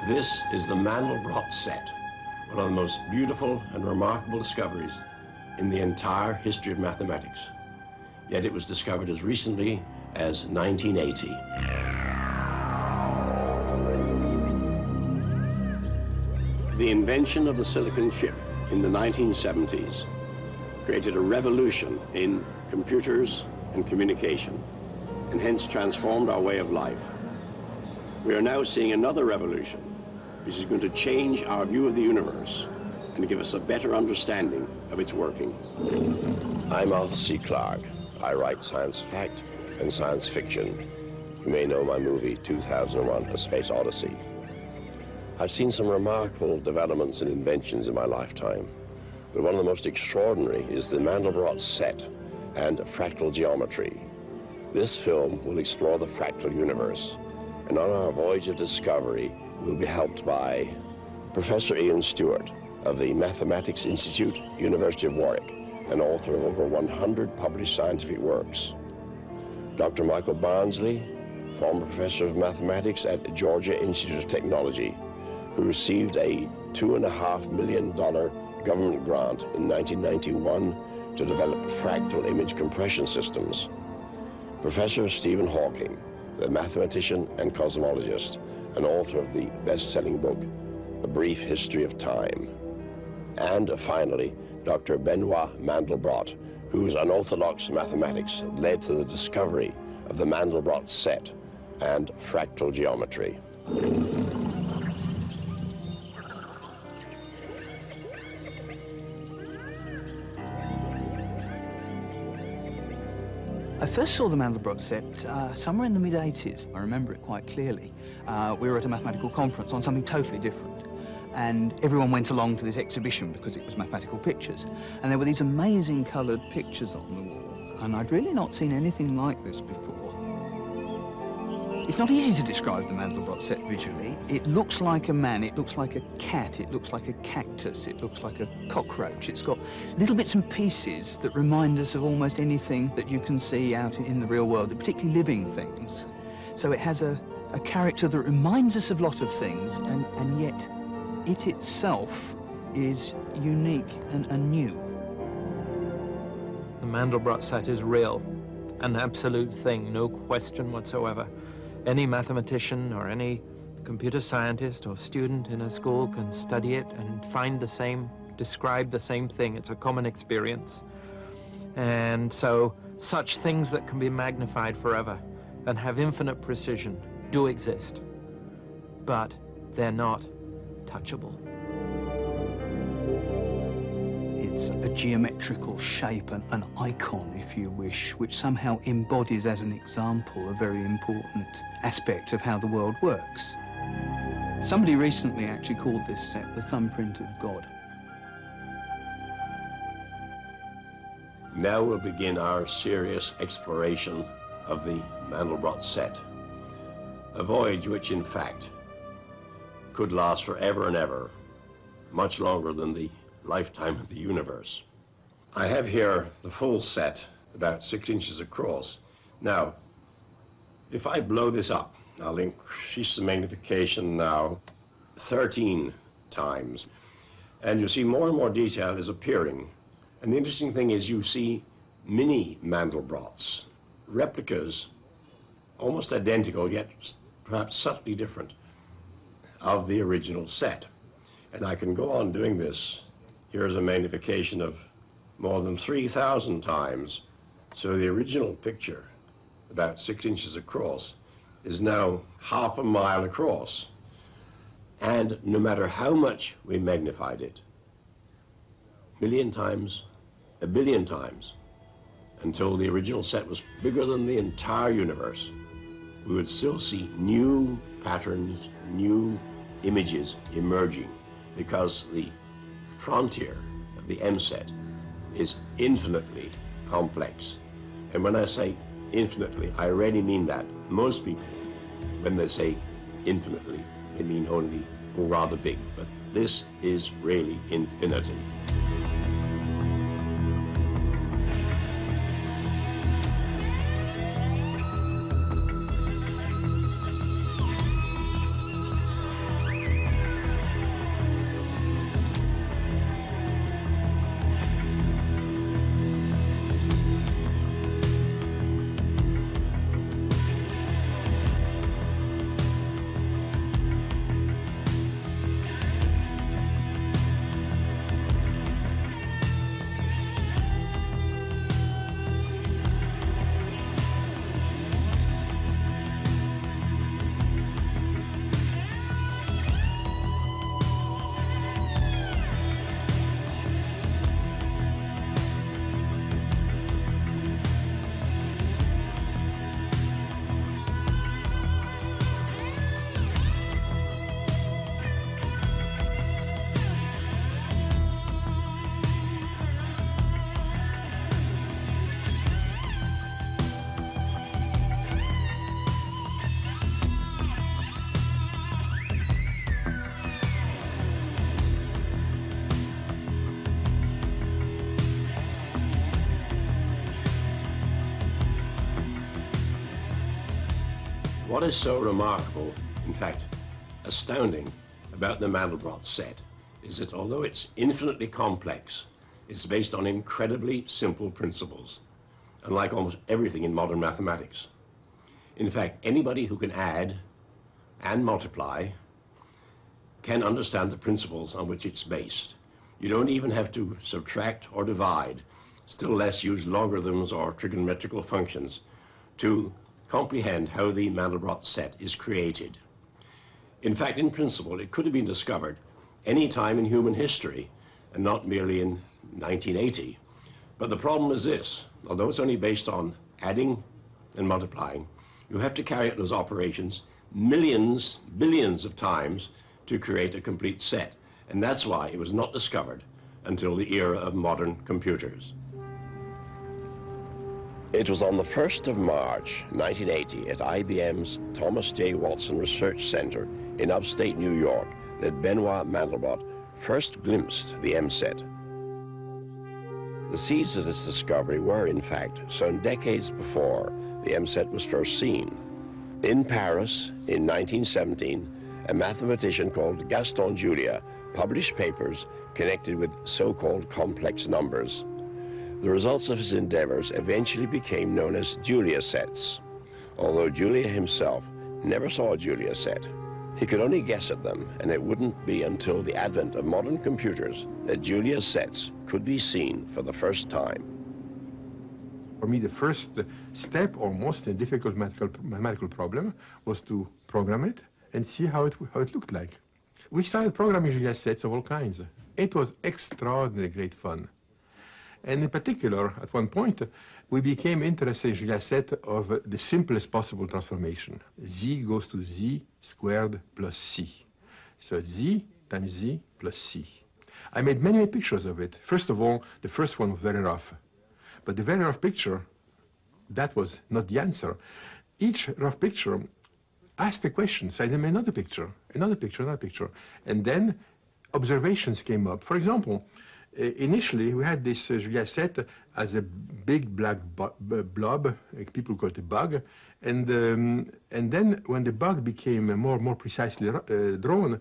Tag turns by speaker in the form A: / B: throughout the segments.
A: This is the Mandelbrot set, one of the most beautiful and remarkable discoveries in the entire history of mathematics. Yet it was discovered as recently as 1980. The invention of the silicon chip in the 1970s created a revolution in computers and communication, and hence transformed our way of life. We are now seeing another revolution, which is going to change our view of the universe and give us a better understanding of its working. I'm Arthur C. Clarke. I write science fact and science fiction. You may know my movie 2001: A Space Odyssey. I've seen some remarkable developments and inventions in my lifetime, but one of the most extraordinary is the Mandelbrot set and fractal geometry. This film will explore the fractal universe, and on our voyage of discovery, we'll be helped by Professor Ian Stewart of the Mathematics Institute, University of Warwick, and author of over 100 published scientific works. Dr. Michael Barnsley, former professor of mathematics at Georgia Institute of Technology, who received a $2.5 million government grant in 1991 to develop fractal image compression systems. Professor Stephen Hawking, the mathematician and cosmologist, and author of the best-selling book, A Brief History of Time. And finally, Dr. Benoît Mandelbrot, whose unorthodox mathematics led to the discovery of the Mandelbrot set and fractal geometry.
B: I first saw the Mandelbrot set somewhere in the mid-80s. I remember it quite clearly. We were at a mathematical conference on something totally different, and everyone went along to this exhibition because it was mathematical pictures. And there were these amazing coloured pictures on the wall, and I'd really not seen anything like this before. It's not easy to describe the Mandelbrot set visually. It looks like a man, it looks like a cat, it looks like a cactus, it looks like a cockroach. It's got little bits and pieces that remind us of almost anything that you can see out in the real world, particularly living things. So it has a character that reminds us of a lot of things, and yet it itself is unique and new.
C: The Mandelbrot set is real, an absolute thing, no question whatsoever. Any mathematician or any computer scientist or student in a school can study it and find the same, describe the same thing. It's a common experience. And so such things that can be magnified forever and have infinite precision do exist, but they're not touchable.
B: It's a geometrical shape, an icon, if you wish, which somehow embodies as an example a very important aspect of how the world works. Somebody recently actually called this set the thumbprint of God.
A: Now we'll begin our serious exploration of the Mandelbrot set, a voyage which, in fact, could last forever and ever, much longer than the lifetime of the universe. I have here the full set, about 6 inches across. Now, if I blow this up, I'll increase the magnification now 13 times, and you see more and more detail is appearing. And the interesting thing is you see mini Mandelbrots, replicas, almost identical, yet perhaps subtly different, of the original set. And I can go on doing this. Here's a magnification of more than 3,000 times. So the original picture, about 6 inches across, is now half a mile across. And no matter how much we magnified it, a million times, a billion times, until the original set was bigger than the entire universe, we would still see new patterns, new images emerging, because the frontier of the M set is infinitely complex. And when I say infinitely, I really mean that. Most people, when they say infinitely, they mean only rather big, but this is really infinity. What is so remarkable, in fact, astounding about the Mandelbrot set is that although it's infinitely complex, it's based on incredibly simple principles, unlike almost everything in modern mathematics. In fact, anybody who can add and multiply can understand the principles on which it's based. You don't even have to subtract or divide, still less use logarithms or trigonometrical functions to comprehend how the Mandelbrot set is created. In fact, in principle, it could have been discovered any time in human history and not merely in 1980. But the problem is this: although it's only based on adding and multiplying, you have to carry out those operations millions, billions of times to create a complete set. And that's why it was not discovered until the era of modern computers. It was on the 1st of March, 1980, at IBM's Thomas J. Watson Research Center in upstate New York that Benoît Mandelbrot first glimpsed the M-set. The seeds of this discovery were, in fact, sown decades before the M-set was first seen. In Paris, in 1917, a mathematician called Gaston Julia published papers connected with so-called complex numbers. The results of his endeavors eventually became known as Julia sets, although Julia himself never saw a Julia set. He could only guess at them, and it wouldn't be until the advent of modern computers that Julia sets could be seen for the first time.
D: For me, the first step, almost a difficult mathematical problem, was to program it and see how it looked like. We started programming Julia sets of all kinds. It was extraordinarily great fun. And in particular, at one point, we became interested in Julia set of the simplest possible transformation. Z goes to z squared plus c. So z times z plus c. I made many pictures of it. First of all, the first one was very rough. But the very rough picture, that was not the answer. Each rough picture asked a question, so I made another picture, another picture, another picture. And then observations came up. For example, initially we had this Julia set as a big black blob, people call it a bug. And then when the bug became more precisely drawn,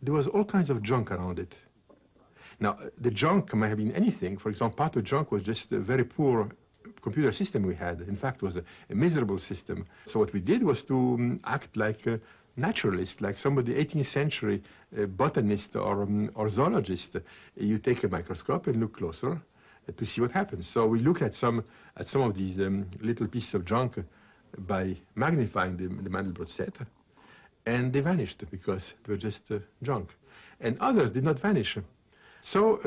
D: there was all kinds of junk around it. Now, the junk might have been anything. For example, part of the junk was just a very poor computer system we had. In fact, it was a miserable system. So what we did was to act like a naturalist, like somebody 18th century botanist or zoologist. You take a microscope and look closer to see what happens. So we looked at some of these little pieces of junk by magnifying the Mandelbrot set, and they vanished because they were just junk. And others did not vanish. So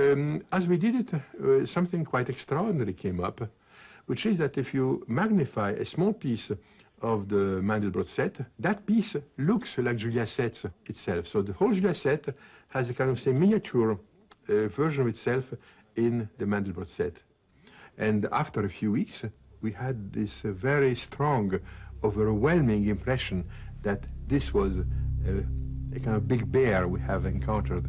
D: as we did it, something quite extraordinary came up, which is that if you magnify a small piece of the Mandelbrot set, that piece looks like Julia set itself. So the whole Julia set has a kind of, say, miniature version of itself in the Mandelbrot set. And after a few weeks, we had this very strong, overwhelming impression that this was a kind of big bear we have encountered.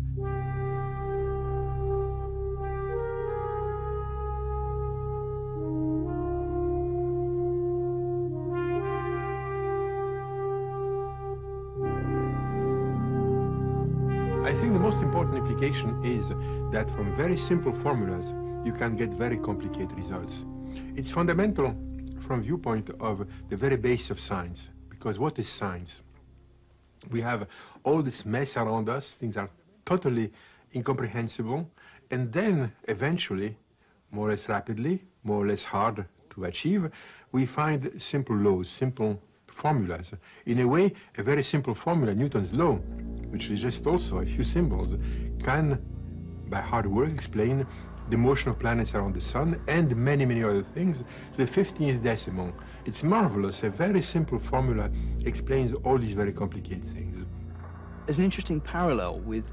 D: I think the most important implication is that from very simple formulas, you can get very complicated results. It's fundamental from viewpoint of the very base of science, because what is science? We have all this mess around us, things are totally incomprehensible, and then eventually, more or less rapidly, more or less hard to achieve, we find simple laws, simple formulas. In a way, a very simple formula, Newton's law, which is just also a few symbols, can, by hard work, explain the motion of planets around the sun and many, many other things to the 15th decimal. It's marvelous. A very simple formula explains all these very complicated things.
B: There's an interesting parallel with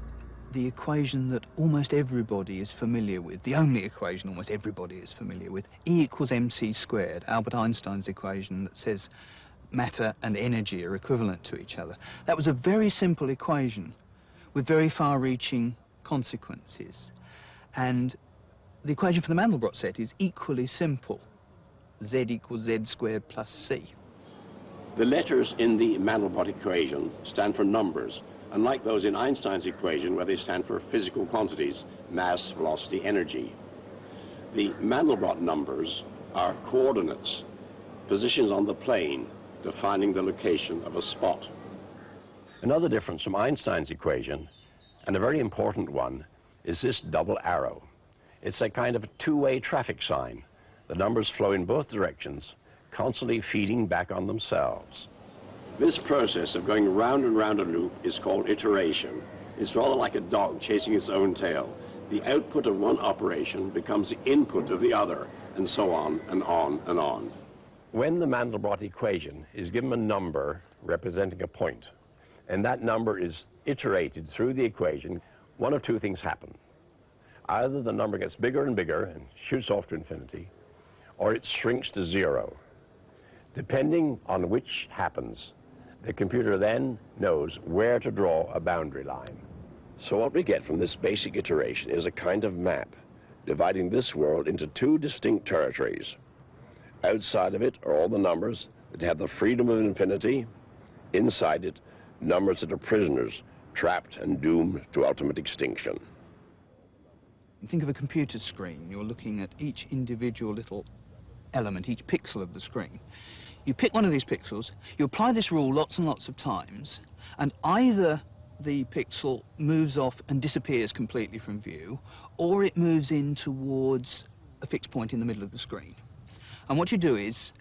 B: the equation that almost everybody is familiar with, the only equation almost everybody is familiar with, E equals mc squared, Albert Einstein's equation that says matter and energy are equivalent to each other. That was a very simple equation with very far-reaching consequences. And the equation for the Mandelbrot set is equally simple. Z equals z squared plus c.
A: The letters in the Mandelbrot equation stand for numbers, unlike those in Einstein's equation where they stand for physical quantities, mass, velocity, energy. The Mandelbrot numbers are coordinates, positions on the plane, defining the location of a spot. Another difference from Einstein's equation, and a very important one, is this double arrow. It's a kind of a two-way traffic sign. The numbers flow in both directions, constantly feeding back on themselves. This process of going round and round a loop is called iteration. It's rather like a dog chasing its own tail. The output of one operation becomes the input of the other, and so on and on and on. When the Mandelbrot equation is given a number representing a point, and that number is iterated through the equation, one of two things happen. Either the number gets bigger and bigger and shoots off to infinity, or it shrinks to zero. Depending on which happens, the computer then knows where to draw a boundary line. So what we get from this basic iteration is a kind of map, dividing this world into two distinct territories. Outside of it are all the numbers that have the freedom of infinity. Inside it, numbers that are prisoners, trapped and doomed to ultimate extinction.
B: Think of a computer screen. You're looking at each individual little element, each pixel of the screen. You pick one of these pixels, you apply this rule lots and lots of times, and either the pixel moves off and disappears completely from view, or it moves in towards a fixed point in the middle of the screen. And what you do is,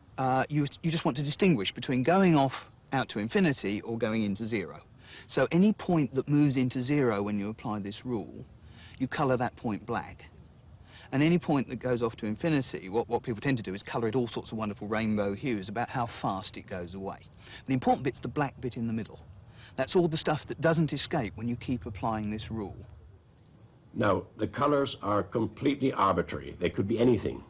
B: you just want to distinguish between going off out to infinity or going into zero. So any point that moves into zero when you apply this rule, you colour that point black. And any point that goes off to infinity, what people tend to do is colour it all sorts of wonderful rainbow hues about how fast it goes away. The important bit's the black bit in the middle. That's all the stuff that doesn't escape when you keep applying this rule.
A: Now, the colours are completely arbitrary. They could be anything,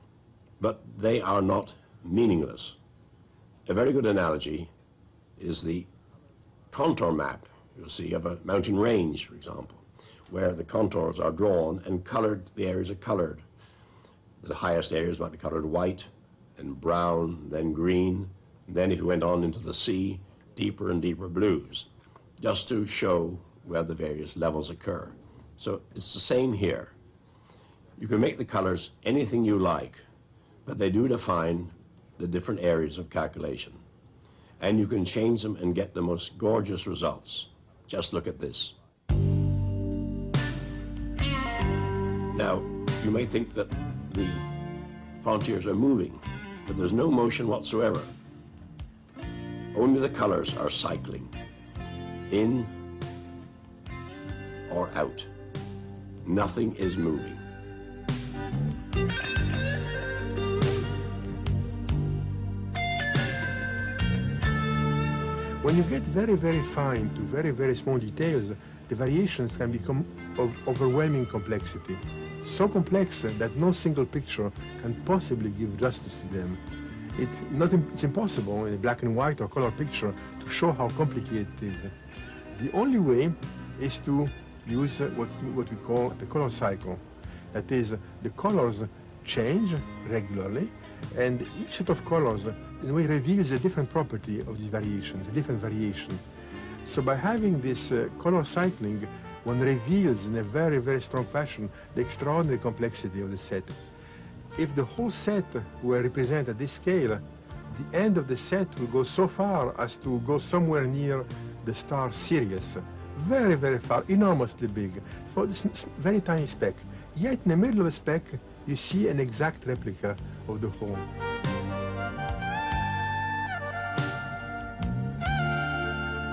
A: but they are not meaningless. A very good analogy is the contour map, you'll see, of a mountain range, for example, where the contours are drawn and coloured, the areas are coloured. The highest areas might be coloured white, and brown, then green, and then if you went on into the sea, deeper and deeper blues, just to show where the various levels occur. So it's the same here. You can make the colours anything you like, but they do define the different areas of calculation. And you can change them and get the most gorgeous results. Just look at this. Now, you may think that the frontiers are moving, but there's no motion whatsoever. Only the colors are cycling, in or out. Nothing is moving.
D: When you get very, very fine to very, very small details, the variations can become of overwhelming complexity. So complex that no single picture can possibly give justice to them. It's impossible in a black and white or color picture to show how complicated it is. The only way is to use what we call the color cycle. That is, the colors change regularly, and each set of colors in a way reveals a different property of these variations, a different variation. So by having this color cycling, one reveals in a very, very strong fashion the extraordinary complexity of the set. If the whole set were represented at this scale, the end of the set will go so far as to go somewhere near the star Sirius. Very, very far, enormously big, for this very tiny speck. Yet in the middle of the speck, you see an exact replica of the whole.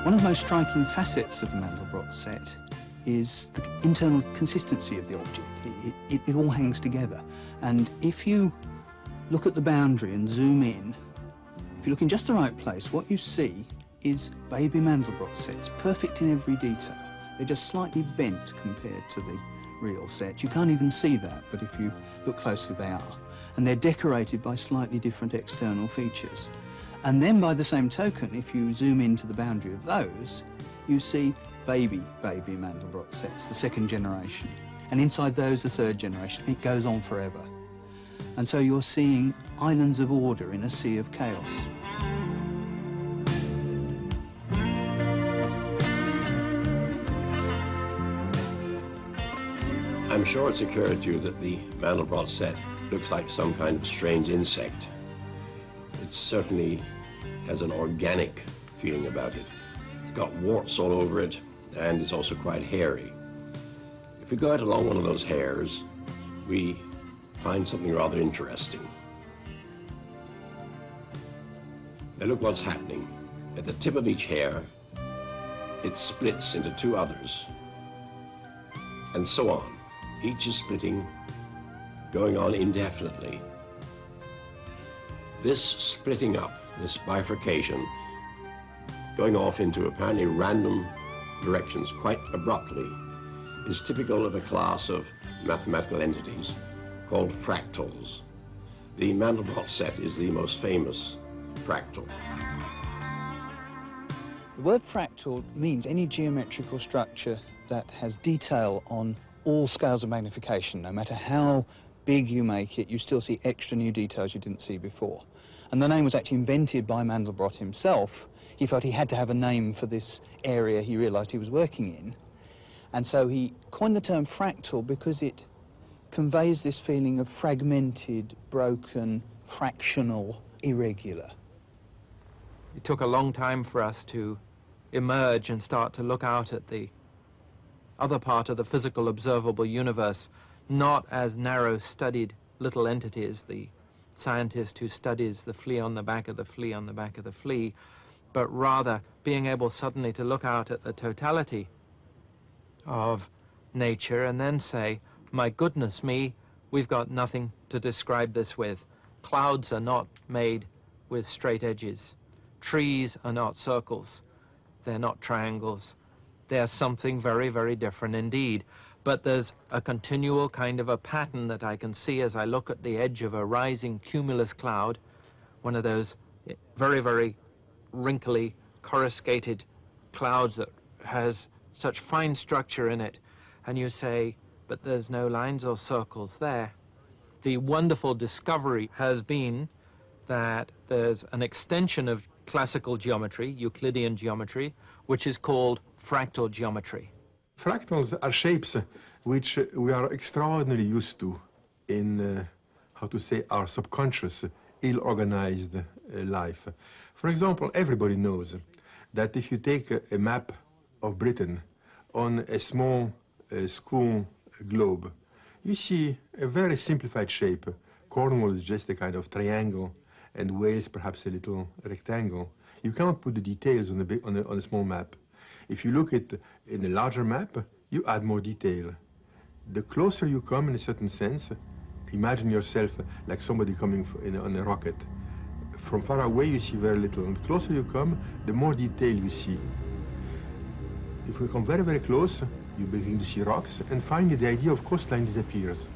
B: One of the most striking facets of the Mandelbrot set is the internal consistency of the object. It all hangs together. And if you look at the boundary and zoom in, if you look in just the right place, what you see is baby Mandelbrot sets, perfect in every detail. They're just slightly bent compared to the real set. You can't even see that, but if you look closely, they are. And they're decorated by slightly different external features. And then by the same token, if you zoom into the boundary of those, you see baby Mandelbrot sets, the second generation. And inside those, the third generation. It goes on forever. And so you're seeing islands of order in a sea of chaos.
A: I'm sure it's occurred to you that the Mandelbrot set looks like some kind of strange insect. It certainly has an organic feeling about it. It's got warts all over it, and it's also quite hairy. If we go out along one of those hairs, we find something rather interesting. Now look what's happening. At the tip of each hair, it splits into two others, and so on. Each is splitting, going on indefinitely. This splitting up, this bifurcation, going off into apparently random directions quite abruptly, is typical of a class of mathematical entities called fractals. The Mandelbrot set is the most famous fractal.
B: The word fractal means any geometrical structure that has detail on all scales of magnification. No matter how big you make it, you still see extra new details you didn't see before. And the name was actually invented by Mandelbrot himself. He felt he had to have a name for this area he realised he was working in. And so he coined the term fractal because it conveys this feeling of fragmented, broken, fractional, irregular.
C: It took a long time for us to emerge and start to look out at the other part of the physical observable universe, not as narrow studied little entities, the scientist who studies the flea on the back of the flea on the back of the flea, but rather being able suddenly to look out at the totality of nature and then say, my goodness me, we've got nothing to describe this with. Clouds are not made with straight edges. Trees are not circles. They're not triangles. They're something very, very different indeed. But there's a continual kind of a pattern that I can see as I look at the edge of a rising cumulus cloud, one of those very, very wrinkly, coruscated clouds that has such fine structure in it. And you say, but there's no lines or circles there. The wonderful discovery has been that there's an extension of classical geometry, Euclidean geometry, which is called fractal geometry.
D: Fractals are shapes which we are extraordinarily used to in, how to say, our subconscious, ill-organized life. For example, everybody knows that if you take a map of Britain on a small school globe, you see a very simplified shape. Cornwall is just a kind of triangle, and Wales perhaps a little rectangle. You cannot put the details on a small map. If you look at in a larger map, you add more detail. The closer you come in a certain sense, imagine yourself like somebody coming on a rocket. From far away you see very little, and the closer you come, the more detail you see. If we come very, very close, you begin to see rocks, and finally the idea of coastline disappears,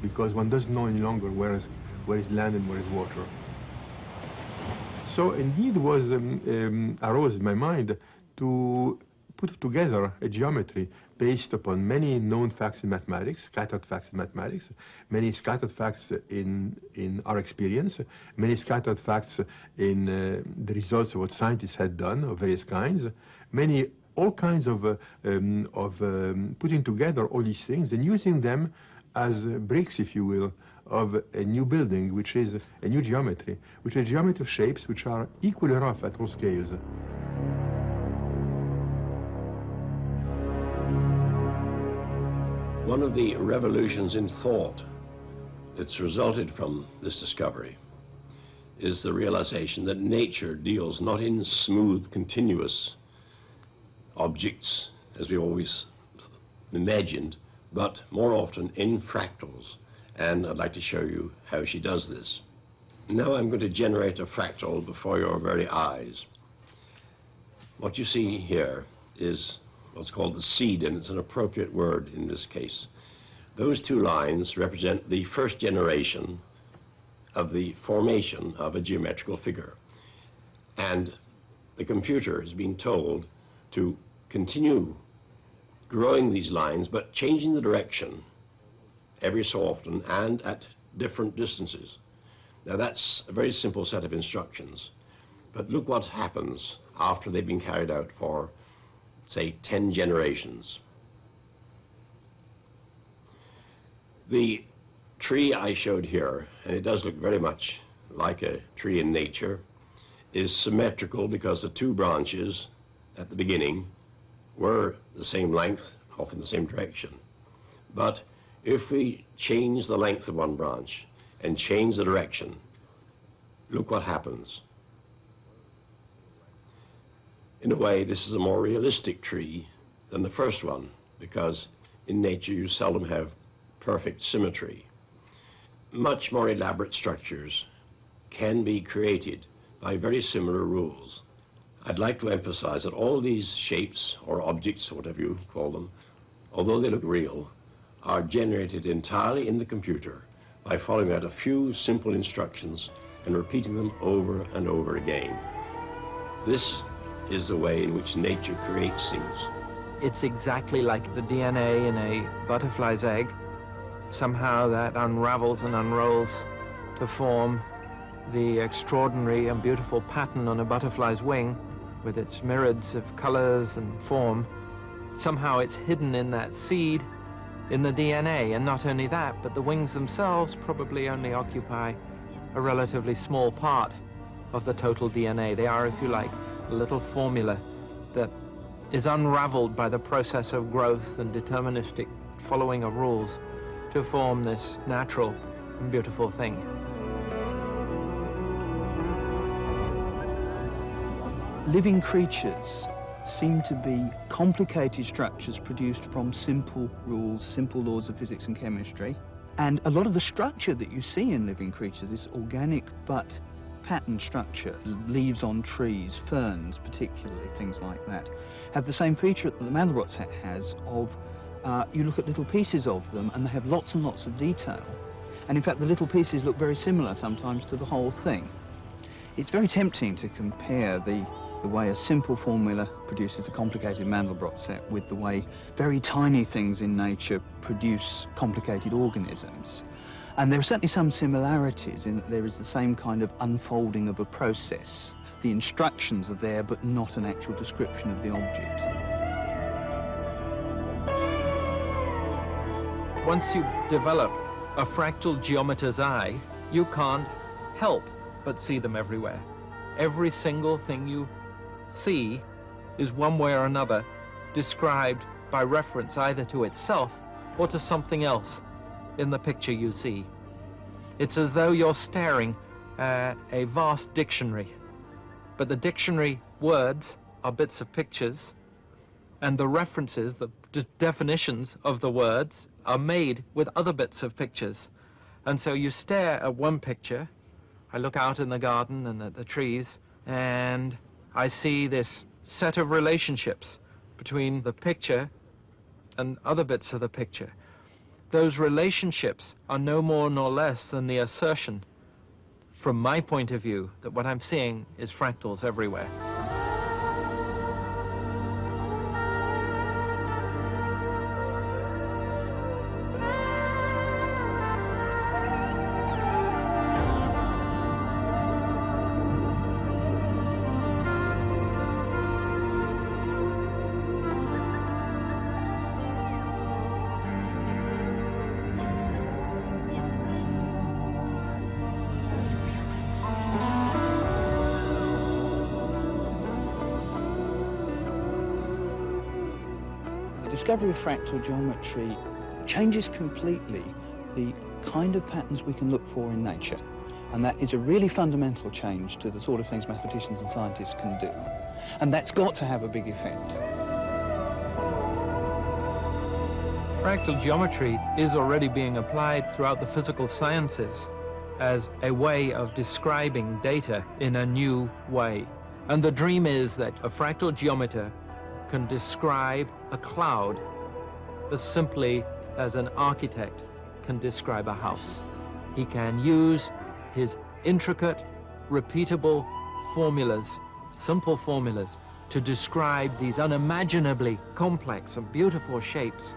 D: because one doesn't know any longer where is land and where is water. So indeed was arose in my mind to put together a geometry based upon many known facts in mathematics, scattered facts in mathematics, many scattered facts in our experience, many scattered facts in the results of what scientists had done of various kinds, all kinds of putting together all these things and using them as bricks, if you will, of a new building, which is a new geometry, which is a geometry of shapes which are equally rough at all scales.
A: One of the revolutions in thought that's resulted from this discovery is the realization that nature deals not in smooth, continuous objects, as we always imagined, but more often in fractals. And I'd like to show you how she does this. Now I'm going to generate a fractal before your very eyes. What you see here is what's called the seed, and it's an appropriate word in this case. Those two lines represent the first generation of the formation of a geometrical figure. And the computer has been told to continue growing these lines, but changing the direction every so often and at different distances. Now that's a very simple set of instructions, but look what happens after they've been carried out for, say, 10 generations. The tree I showed here, and it does look very much like a tree in nature, is symmetrical because the two branches at the beginning were the same length, off in the same direction. But if we change the length of one branch and change the direction, look what happens. In a way, this is a more realistic tree than the first one, because in nature you seldom have perfect symmetry. Much more elaborate structures can be created by very similar rules. I'd like to emphasize that all these shapes or objects, or whatever you call them, although they look real, are generated entirely in the computer by following out a few simple instructions and repeating them over and over again. This is the way in which nature creates things.
C: It's exactly like the DNA in a butterfly's egg. Somehow that unravels and unrolls to form the extraordinary and beautiful pattern on a butterfly's wing with its myriads of colors and form. Somehow it's hidden in that seed in the DNA, and not only that, but the wings themselves probably only occupy a relatively small part of the total DNA. They are, if you like, a little formula that is unraveled by the process of growth and deterministic following of rules to form this natural and beautiful thing.
B: Living creatures seem to be complicated structures produced from simple rules, simple laws of physics and chemistry. And a lot of the structure that you see in living creatures, this organic but pattern structure, leaves on trees, ferns particularly, things like that, have the same feature that the Mandelbrot set has of you look at little pieces of them and they have lots and lots of detail. And in fact, the little pieces look very similar sometimes to the whole thing. It's very tempting to compare the way a simple formula produces a complicated Mandelbrot set with the way very tiny things in nature produce complicated organisms. And there are certainly some similarities in that there is the same kind of unfolding of a process. The instructions are there, but not an actual description of the object.
C: Once you develop a fractal geometer's eye, you can't help but see them everywhere. Every single thing you see is one way or another described by reference either to itself or to something else in the picture you see. It's as though you're staring at a vast dictionary, but the dictionary words are bits of pictures, and the references, the definitions of the words are made with other bits of pictures. And so you stare at one picture. I look out in the garden and at the trees, and I see this set of relationships between the picture and other bits of the picture. Those relationships are no more nor less than the assertion, from my point of view, that what I'm seeing is fractals everywhere.
B: The discovery of fractal geometry changes completely the kind of patterns we can look for in nature. And that is a really fundamental change to the sort of things mathematicians and scientists can do. And that's got to have a big effect.
C: Fractal geometry is already being applied throughout the physical sciences as a way of describing data in a new way. And the dream is that a fractal geometer can describe a cloud as simply as an architect can describe a house. He can use his intricate, repeatable formulas, simple formulas, to describe these unimaginably complex and beautiful shapes,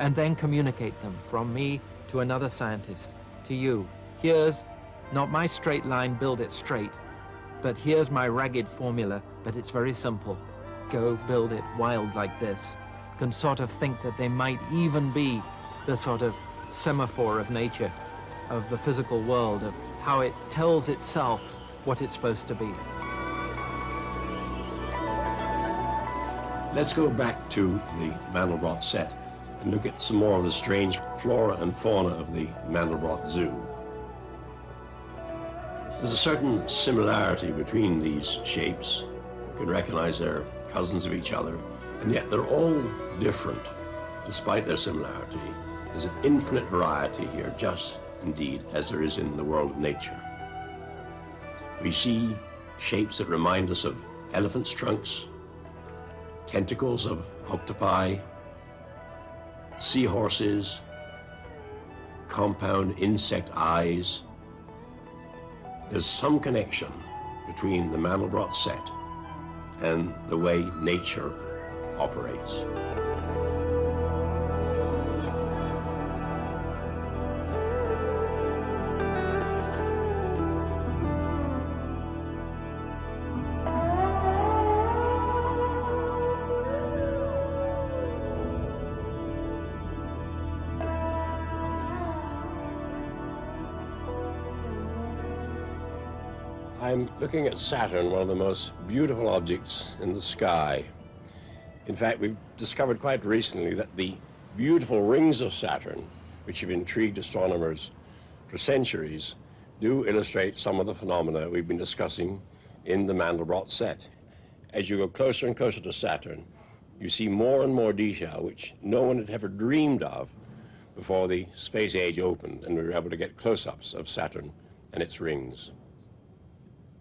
C: and then communicate them from me to another scientist, to you. Here's not my straight line, build it straight, but here's my ragged formula, but it's very simple. Go build it wild like this. Can sort of think that they might even be the sort of semaphore of nature, of the physical world, of how it tells itself what it's supposed to be.
A: Let's go back to the Mandelbrot set and look at some more of the strange flora and fauna of the Mandelbrot Zoo. There's a certain similarity between these shapes. You can recognize they're cousins of each other, and yet they're all different despite their similarity. There's an infinite variety here, just indeed as there is in the world of nature. We see shapes that remind us of elephants' trunks, tentacles of octopi, seahorses, compound insect eyes. There's some connection between the Mandelbrot set and the way nature operates. I'm looking at Saturn, one of the most beautiful objects in the sky. In fact, we've discovered quite recently that the beautiful rings of Saturn, which have intrigued astronomers for centuries, do illustrate some of the phenomena we've been discussing in the Mandelbrot set. As you go closer and closer to Saturn, you see more and more detail which no one had ever dreamed of before the space age opened and we were able to get close-ups of Saturn and its rings.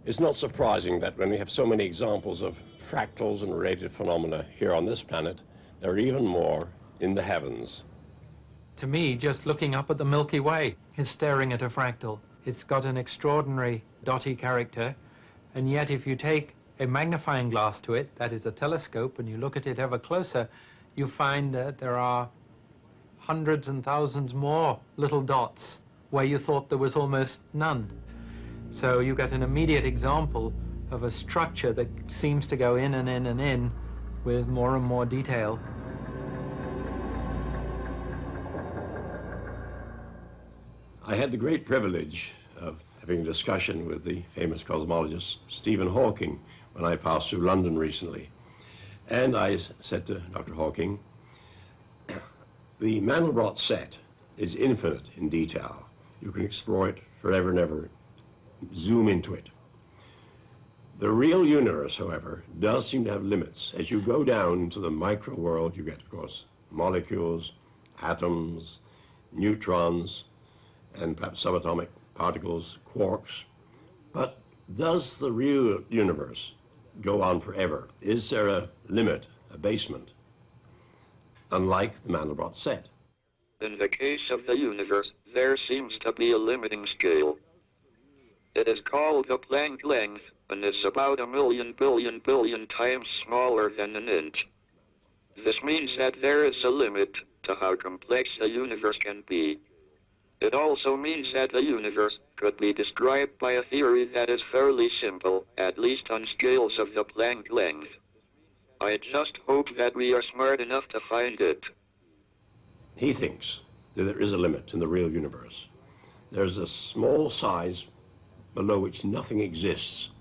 A: It's not surprising that when we have so many examples of fractals and related phenomena here on this planet, there are even more in the heavens.
C: To me, just looking up at the Milky Way is staring at a fractal. It's got an extraordinary dotty character, and yet if you take a magnifying glass to it, that is a telescope, and you look at it ever closer, you find that there are hundreds and thousands more little dots where you thought there was almost none. So you get an immediate example of a structure that seems to go in and in and in with more and more detail.
A: I had the great privilege of having a discussion with the famous cosmologist Stephen Hawking when I passed through London recently. And I said to Dr. Hawking, the Mandelbrot set is infinite in detail. You can explore it forever and ever, zoom into it. The real universe, however, does seem to have limits. As you go down into the micro world, you get, of course, molecules, atoms, neutrons, and perhaps subatomic particles, quarks. But does the real universe go on forever? Is there a limit, a basement, unlike the Mandelbrot set?
E: In the case of the universe, there seems to be a limiting scale. It is called the Planck length, and is about 1,000,000 billion times smaller than an inch. This means that there is a limit to how complex the universe can be. It also means that the universe could be described by a theory that is fairly simple, at least on scales of the Planck length. I just hope that we are smart enough to find it.
A: He thinks that there is a limit in the real universe. There's a small size below which nothing exists,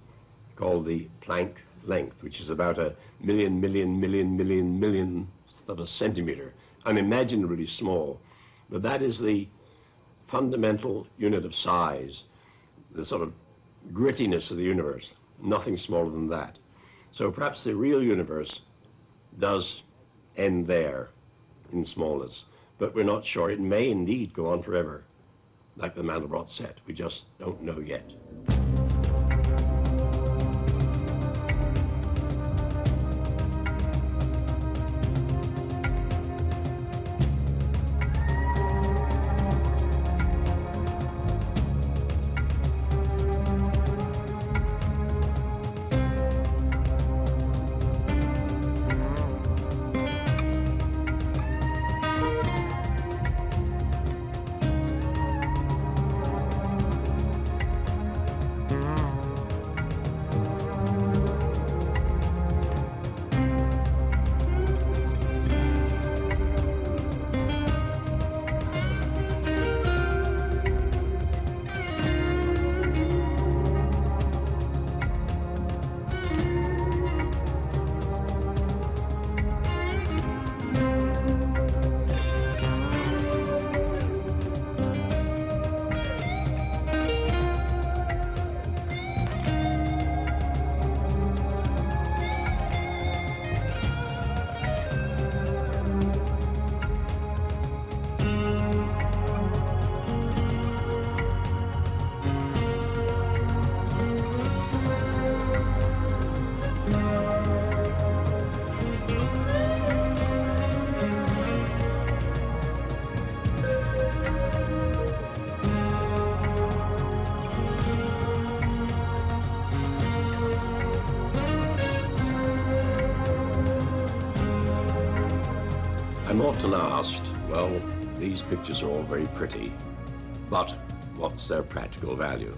A: called the Planck length, which is about 1,000,000,000,000,000,000 millionth of a centimeter, unimaginably small. But that is the fundamental unit of size, the sort of grittiness of the universe, nothing smaller than that. So perhaps the real universe does end there in smallness, but we're not sure. It may indeed go on forever, like the Mandelbrot set. We just don't know yet. often asked, well, these pictures are all very pretty, but what's their practical value?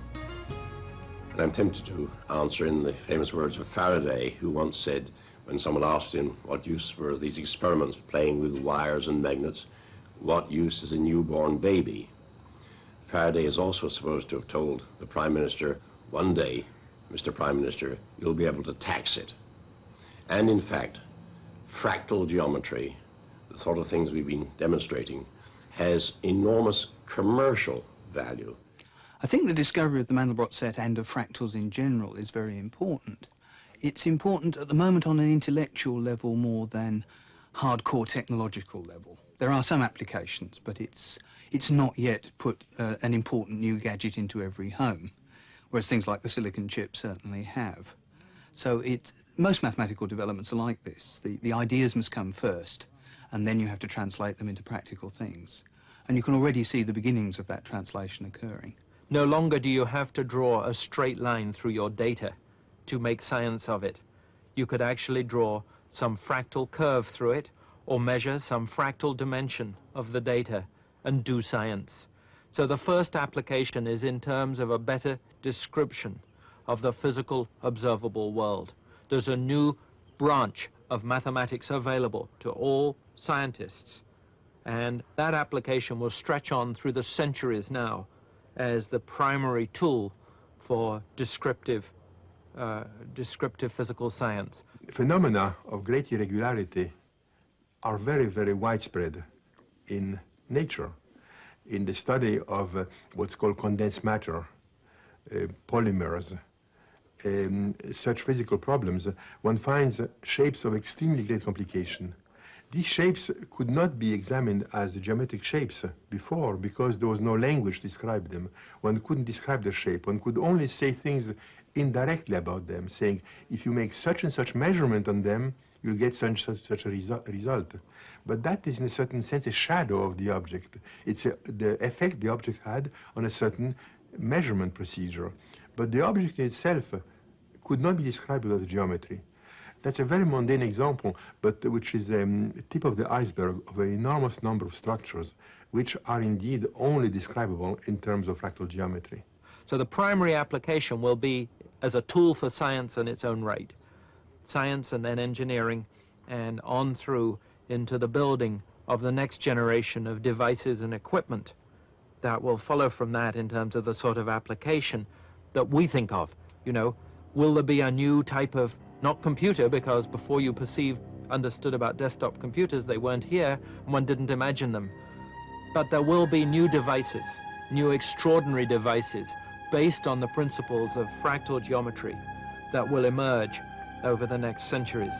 A: And I'm tempted to answer in the famous words of Faraday, who once said, when someone asked him what use were these experiments playing with wires and magnets, what use is a newborn baby? Faraday is also supposed to have told the Prime Minister, one day, Mr. Prime Minister, you'll be able to tax it. And in fact, fractal geometry, the sort of things we've been demonstrating, has enormous commercial value.
B: I think the discovery of the Mandelbrot set and of fractals in general is very important. It's important at the moment on an intellectual level more than hardcore technological level. There are some applications, but it's not yet put an important new gadget into every home, whereas things like the silicon chip certainly have. So most mathematical developments are like this. The ideas must come first, and then you have to translate them into practical things. And you can already see the beginnings of that translation occurring.
C: No longer do you have to draw a straight line through your data to make science of it. You could actually draw some fractal curve through it, or measure some fractal dimension of the data and do science. So the first application is in terms of a better description of the physical observable world. There's a new branch of mathematics available to all scientists, and that application will stretch on through the centuries now as the primary tool for descriptive physical science.
D: Phenomena of great irregularity are very, very widespread in nature. In the study of what's called condensed matter, polymers, such physical problems, one finds shapes of extremely great complication. These shapes could not be examined as geometric shapes before because there was no language to describe them. One couldn't describe the shape. One could only say things indirectly about them, saying, if you make such and such measurement on them, you'll get such a result. But that is, in a certain sense, a shadow of the object. It's the effect the object had on a certain measurement procedure. But the object in itself could not be described without geometry. That's a very mundane example, but which is the tip of the iceberg of an enormous number of structures, which are indeed only describable in terms of fractal geometry.
C: So the primary application will be as a tool for science in its own right. Science and then engineering, and on through into the building of the next generation of devices and equipment that will follow from that in terms of the sort of application that we think of. You know, will there be a new type of, not computer, because before you understood about desktop computers, they weren't here, and one didn't imagine them. But there will be new devices, new extraordinary devices, based on the principles of fractal geometry that will emerge over the next centuries.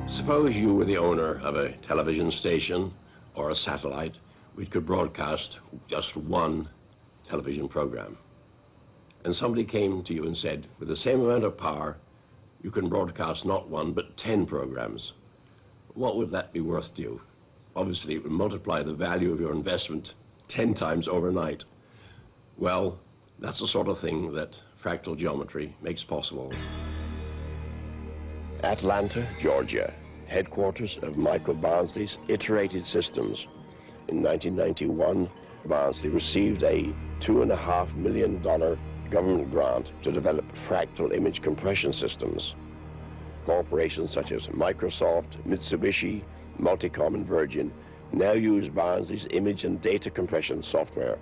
A: Suppose you were the owner of a television station or a satellite which could broadcast just one television program. And somebody came to you and said, with the same amount of power, you can broadcast not one, but 10 programs. What would that be worth to you? Obviously, it would multiply the value of your investment 10 times overnight. Well, that's the sort of thing that fractal geometry makes possible. Atlanta, Georgia, headquarters of Michael Barnsley's Iterated Systems. In 1991, Barnsley received a $2.5 million government grant to develop fractal image compression systems. Corporations such as Microsoft, Mitsubishi, Multicom, and Virgin now use Barnsley's image and data compression software.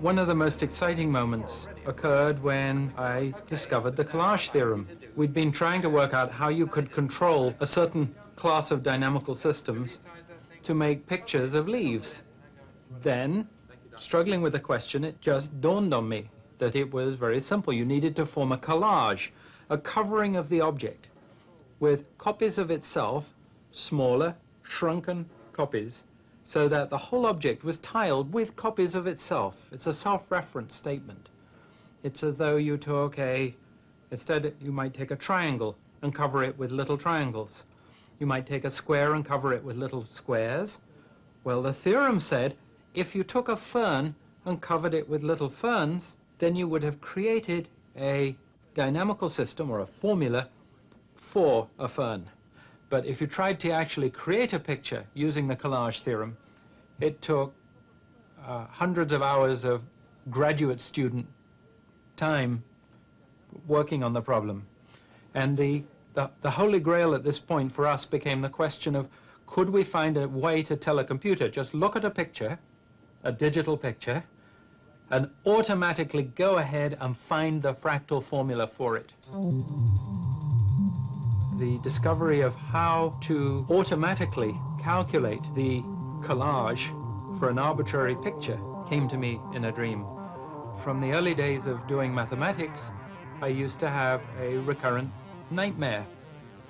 C: One of the most exciting moments occurred when I discovered the collage theorem. We'd been trying to work out how you could control a certain class of dynamical systems to make pictures of leaves. Then, struggling with the question, it just dawned on me that it was very simple. You needed to form a collage, a covering of the object with copies of itself, smaller, shrunken copies, so that the whole object was tiled with copies of itself. It's a self-reference statement. It's as though you took instead you might take a triangle and cover it with little triangles. You might take a square and cover it with little squares, Well, the theorem said if you took a fern and covered it with little ferns, then you would have created a dynamical system or a formula for a fern. But if you tried to actually create a picture using the collage theorem, it took hundreds of hours of graduate student time working on the problem. And the holy grail at this point for us became the question of, could we find a way to tell a computer, just look at a picture, a digital picture, and automatically go ahead and find the fractal formula for it. The discovery of how to automatically calculate the collage for an arbitrary picture came to me in a dream. From the early days of doing mathematics, I used to have a recurrent nightmare,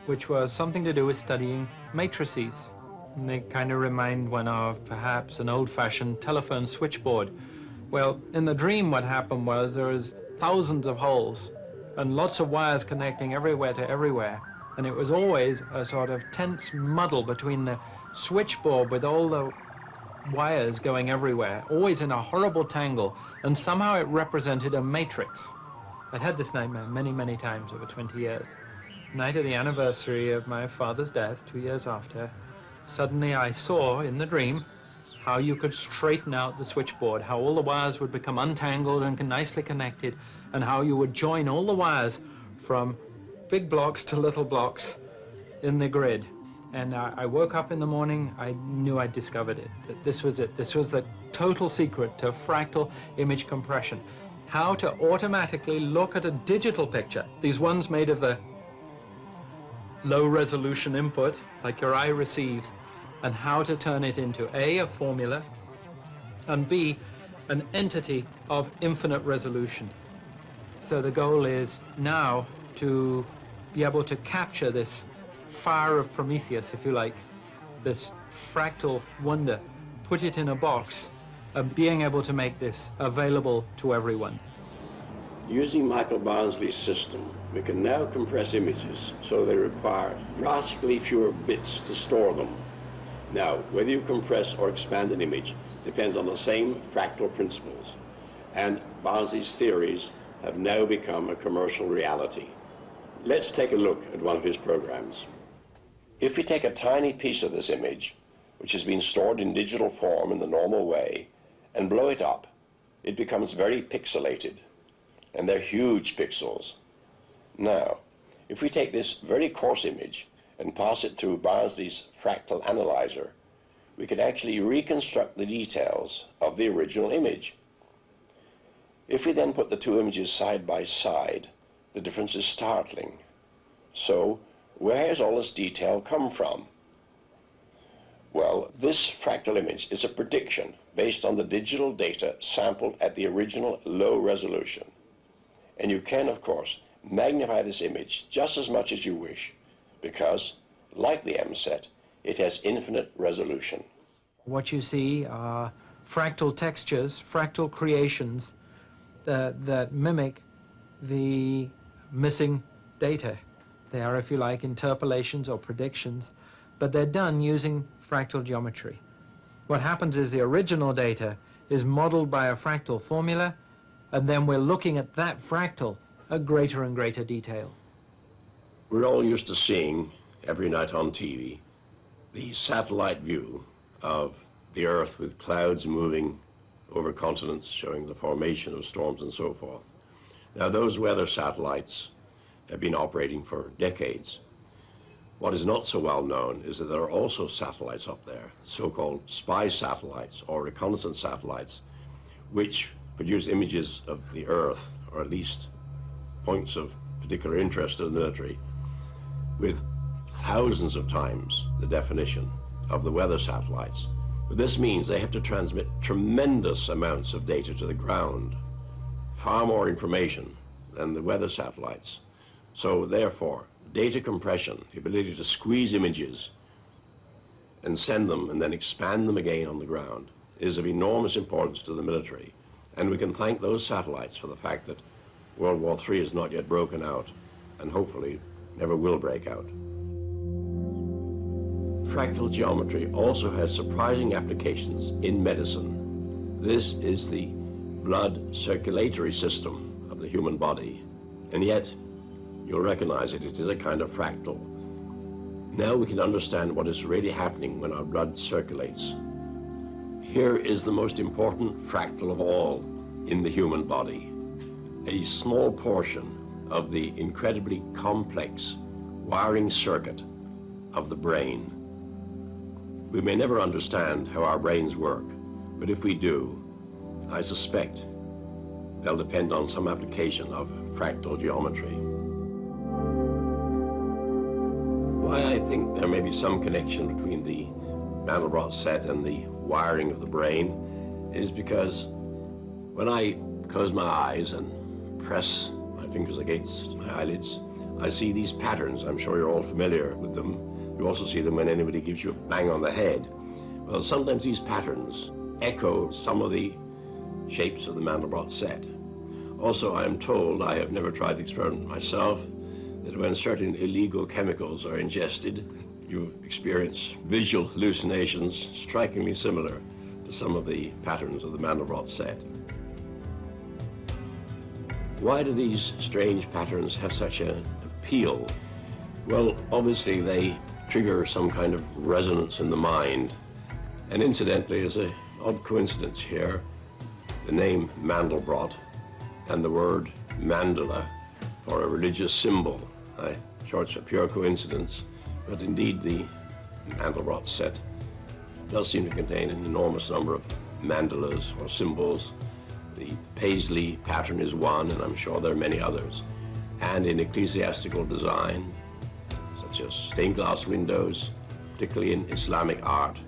C: which was something to do with studying matrices. And they kind of remind one of perhaps an old-fashioned telephone switchboard. Well, in the dream what happened was there was thousands of holes and lots of wires connecting everywhere to everywhere. And it was always a sort of tense muddle between the switchboard with all the wires going everywhere, always in a horrible tangle, and somehow it represented a matrix. I'd had this nightmare many, many times over 20 years. Night of the anniversary of my father's death, 2 years after, suddenly I saw in the dream how you could straighten out the switchboard, how all the wires would become untangled and nicely connected, and how you would join all the wires from big blocks to little blocks in the grid. And I woke up in the morning, I knew I'd discovered it, that this was it. This was the total secret to fractal image compression. How to automatically look at a digital picture, these ones made of the low resolution input, like your eye receives, and how to turn it into A, a formula, and B, an entity of infinite resolution. So the goal is now to be able to capture this fire of Prometheus, if you like, this fractal wonder, put it in a box, and being able to make this available to everyone.
A: Using Michael Barnsley's system, we can now compress images so they require drastically fewer bits to store them. Now, whether you compress or expand an image depends on the same fractal principles, and Barnsley's theories have now become a commercial reality. Let's take a look at one of his programs. If we take a tiny piece of this image, which has been stored in digital form in the normal way, and blow it up, it becomes very pixelated, and they're huge pixels. Now, if we take this very coarse image and pass it through Barnsley's fractal analyzer, we can actually reconstruct the details of the original image. If we then put the two images side by side, the difference is startling. So, where has all this detail come from? Well, this fractal image is a prediction based on the digital data sampled at the original low resolution. And you can, of course, magnify this image just as much as you wish, because, like the M-set, it has infinite resolution.
C: What you see are fractal textures, fractal creations that mimic the missing data. They are, if you like, interpolations or predictions, but they're done using fractal geometry. What happens is the original data is modeled by a fractal formula, and then we're looking at that fractal at greater and greater detail.
A: We're all used to seeing, every night on TV, the satellite view of the Earth with clouds moving over continents, showing the formation of storms and so forth. Now, those weather satellites have been operating for decades. What is not so well known is that there are also satellites up there, so-called spy satellites or reconnaissance satellites, which produce images of the Earth, or at least points of particular interest to the military, with thousands of times the definition of the weather satellites. But this means they have to transmit tremendous amounts of data to the ground, far more information than the weather satellites. So therefore, data compression, the ability to squeeze images and send them and then expand them again on the ground, is of enormous importance to the military. And we can thank those satellites for the fact that World War III has not yet broken out, and hopefully never will break out. fractal geometry also has surprising applications in medicine. This is the blood circulatory system of the human body, and yet you'll recognize it. It is a kind of fractal. Now we can understand what is really happening when our blood circulates. Here is the most important fractal of all in the human body, a small portion of the incredibly complex wiring circuit of the brain. We may never understand how our brains work, but if we do, I suspect they'll depend on some application of fractal geometry. Why I think there may be some connection between the Mandelbrot set and the wiring of the brain is because when I close my eyes and press my fingers against my eyelids, I see these patterns. I'm sure you're all familiar with them. You also see them when anybody gives you a bang on the head. Well, sometimes these patterns echo some of the shapes of the Mandelbrot set. Also, I am told, I have never tried the experiment myself, that when certain illegal chemicals are ingested, you experience visual hallucinations strikingly similar to some of the patterns of the Mandelbrot set. Why do these strange patterns have such an appeal? Well, obviously they trigger some kind of resonance in the mind. And incidentally, there's an odd coincidence here. The name Mandelbrot and the word mandala for a religious symbol. I'm sure it's a pure coincidence, but indeed the Mandelbrot set does seem to contain an enormous number of mandalas or symbols. The Paisley pattern is one, and I'm sure there are many others. And in ecclesiastical design, such as stained glass windows, particularly in Islamic art,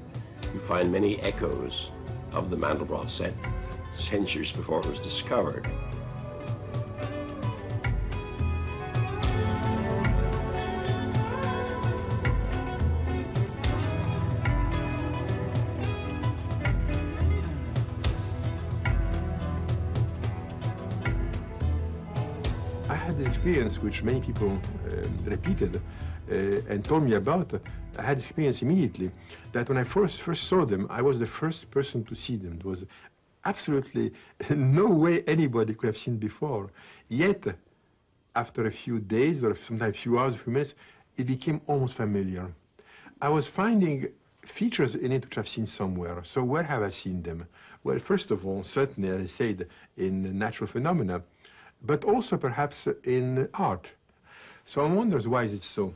A: you find many echoes of the Mandelbrot set centuries before it was discovered.
D: I had an experience which many people repeated and told me about. I had experience immediately that when I first saw them, I was the first person to see them. It was absolutely no way anybody could have seen before. Yet, after a few days or sometimes a few hours, a few minutes, it became almost familiar. I was finding features in it which I've seen somewhere. So where have I seen them? Well, first of all, certainly, as I said, in natural phenomena, but also perhaps in art. So one wonders, why is it so?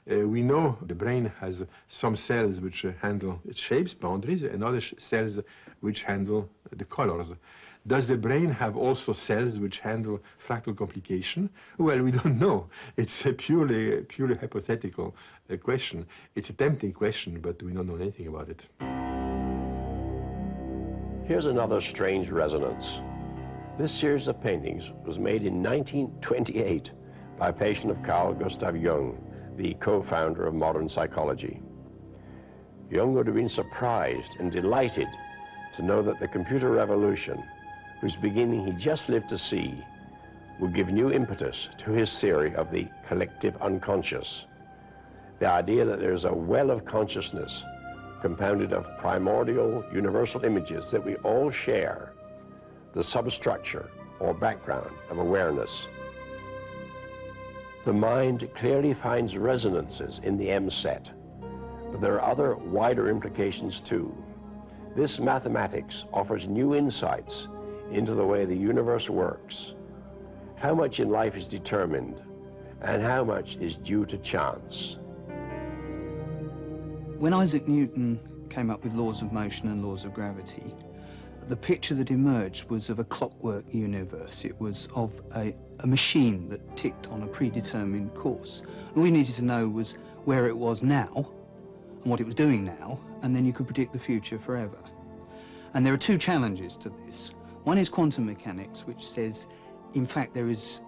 D: We know the brain has some cells which handle its shapes, boundaries, and other cells which handle the colors. Does the brain have also cells which handle fractal complication? Well, we don't know. It's a purely hypothetical question. It's a tempting question, but we don't know anything about it.
A: Here's another strange resonance. This series of paintings was made in 1928 by a patient of Carl Gustav Jung, the co-founder of modern psychology. Jung would have been surprised and delighted to know that the computer revolution, whose beginning he just lived to see, would give new impetus to his theory of the collective unconscious. The idea that there's a well of consciousness compounded of primordial universal images that we all share, the substructure or background of awareness. The mind clearly finds resonances in the M set, but there are other wider implications too. This mathematics offers new insights into the way the universe works, how much in life is determined, and how much is due to chance.
B: When Isaac Newton came up with laws of motion and laws of gravity, the picture that emerged was of a clockwork universe. It was of a machine that ticked on a predetermined course. All you needed to know was where it was now and what it was doing now, and then you could predict the future forever. And there are two challenges to this. One is quantum mechanics, which says, in fact, there is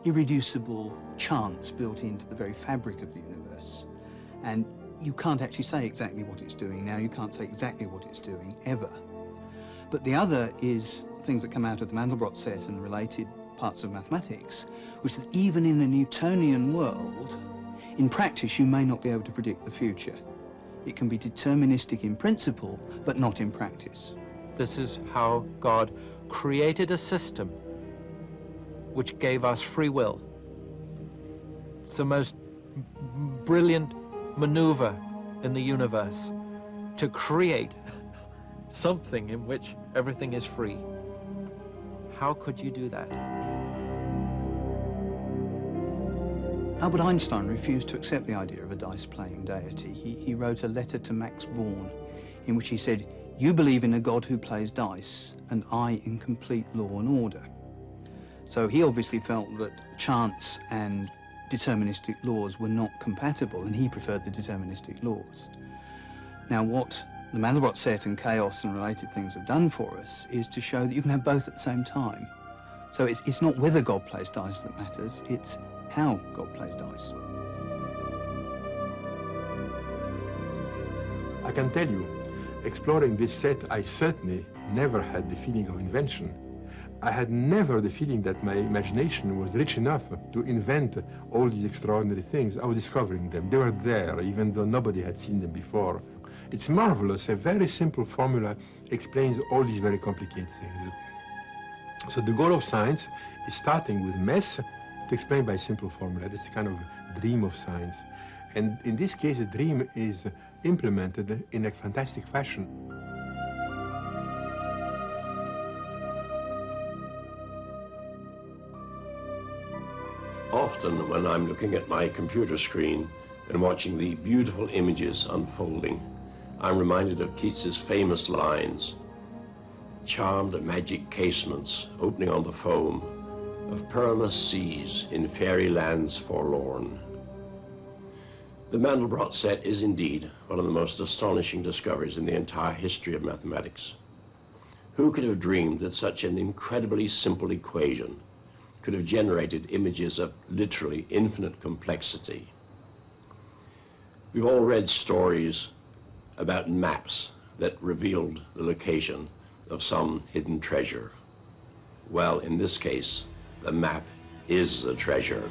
B: irreducible chance built into the very fabric of the universe. And you can't actually say exactly what it's doing now. You can't say exactly what it's doing ever. But the other is things that come out of the Mandelbrot set and related parts of mathematics, which is that even in a Newtonian world, in practice, you may not be able to predict the future. It can be deterministic in principle, but not in practice.
C: This is how God created a system which gave us free will. It's the most brilliant maneuver in the universe, to create something in which everything is free. How could you do that?
B: Albert Einstein refused to accept the idea of a dice-playing deity. He wrote a letter to Max Born in which he said, "You believe in a God who plays dice, and I in complete law and order." So he obviously felt that chance and deterministic laws were not compatible, and he preferred the deterministic laws. Now, what the Mandelbrot set and chaos and related things have done for us is to show that you can have both at the same time. So it's not whether God plays dice that matters, it's how God plays dice.
D: I can tell you, exploring this set, I certainly never had the feeling of invention. I had never the feeling that my imagination was rich enough to invent all these extraordinary things. I was discovering them. They were there, even though nobody had seen them before. It's marvelous. A very simple formula explains all these very complicated things. So the goal of science is starting with mess to explain by a simple formula. That's the kind of dream of science. And in this case, the dream is implemented in a fantastic fashion.
A: Often when I'm looking at my computer screen and watching the beautiful images unfolding, I'm reminded of Keats's famous lines, "Charmed magic casements opening on the foam of perilous seas in fairy lands forlorn." The Mandelbrot set is indeed one of the most astonishing discoveries in the entire history of mathematics. Who could have dreamed that such an incredibly simple equation could have generated images of literally infinite complexity? We've all read stories about maps that revealed the location of some hidden treasure. Well, in this case, the map is the treasure.